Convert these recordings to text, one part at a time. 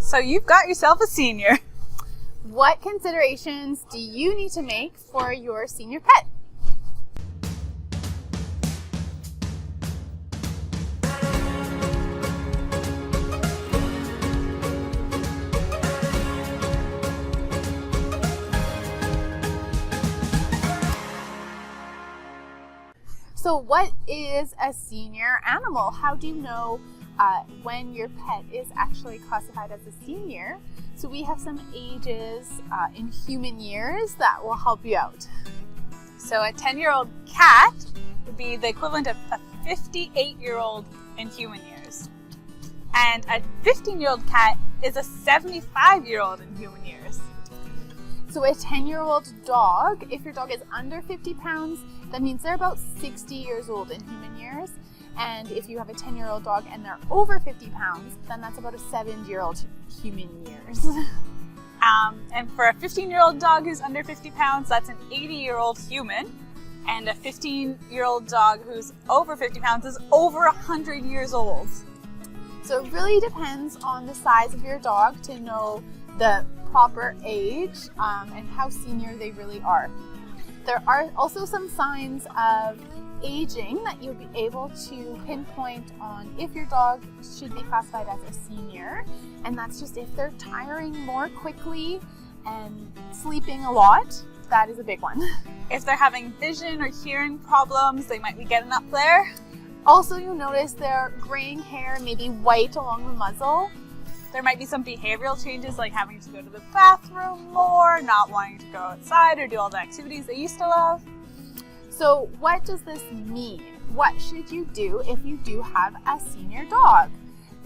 So you've got yourself a senior. What considerations do you need to make for your senior pet? So what is a senior animal? How do you know when your pet is actually classified as a senior? So we have some ages in human years that will help you out. So a 10-year-old cat would be the equivalent of a 58-year-old in human years. And a 15-year-old cat is a 75-year-old in human years. So a 10-year-old dog, if your dog is under 50 pounds, that means they're about 60 years old in human years. And if you have a 10-year-old dog and they're over 50 pounds, then that's about a 70-year-old human years. And for a 15-year-old dog who's under 50 pounds, that's an 80-year-old human. And a 15-year-old dog who's over 50 pounds is over 100 years old. So it really depends on the size of your dog to know the proper age and how senior they really are. There are also some signs of aging that you'll be able to pinpoint on if your dog should be classified as a senior, and that's just if they're tiring more quickly and sleeping a lot. That is a big one. If they're having vision or hearing problems, they might be getting up there. Also, you'll notice their graying hair, maybe white along the muzzle. There might be some behavioral changes like having to go to the bathroom more, not wanting to go outside or do all the activities they used to love. So what does this mean? What should you do if you do have a senior dog?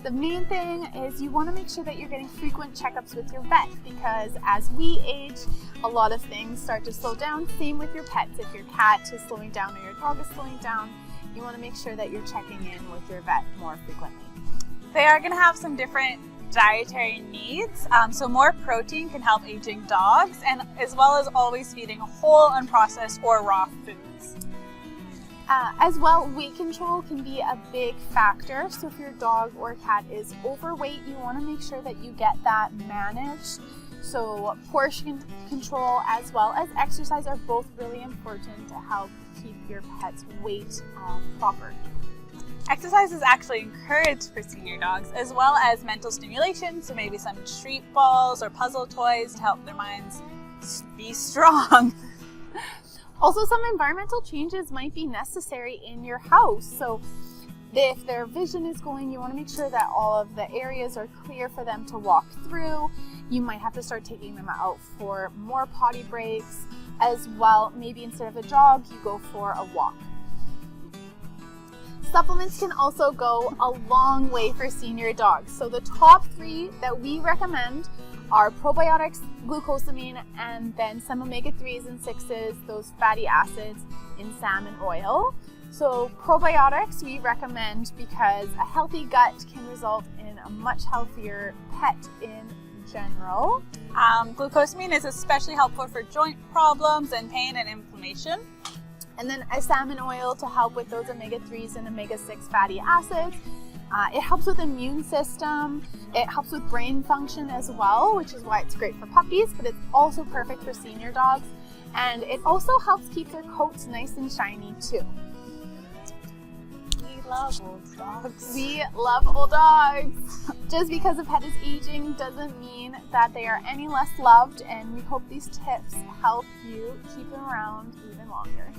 The main thing is you want to make sure that you're getting frequent checkups with your vet, because as we age, a lot of things start to slow down. Same with your pets. If your cat is slowing down or your dog is slowing down, you want to make sure that you're checking in with your vet more frequently. They are going to have some different dietary needs, so more protein can help aging dogs, and as well as always feeding whole, unprocessed, or raw foods. As well, weight control can be a big factor. So if your dog or cat is overweight, you want to make sure that you get that managed. So portion control as well as exercise are both really important to help keep your pet's weight proper. Exercise is actually encouraged for senior dogs, as well as mental stimulation, so maybe some treat balls or puzzle toys to help their minds be strong. Also, some environmental changes might be necessary in your house. So if their vision is going, you want to make sure that all of the areas are clear for them to walk through. You might have to start taking them out for more potty breaks. As well, maybe instead of a jog, you go for a walk. Supplements can also go a long way for senior dogs. So the top 3 that we recommend are probiotics, glucosamine, and then some omega-3s and 6s, those fatty acids in salmon oil. So probiotics we recommend because a healthy gut can result in a much healthier pet in general. Glucosamine is especially helpful for joint problems and pain and inflammation. And then a salmon oil to help with those omega-3s and omega-6 fatty acids. It helps with immune system. It helps with brain function as well, which is why it's great for puppies, but it's also perfect for senior dogs. And it also helps keep their coats nice and shiny too. We love old dogs. We love old dogs. Just because a pet is aging doesn't mean that they are any less loved, and we hope these tips help you keep them around even longer.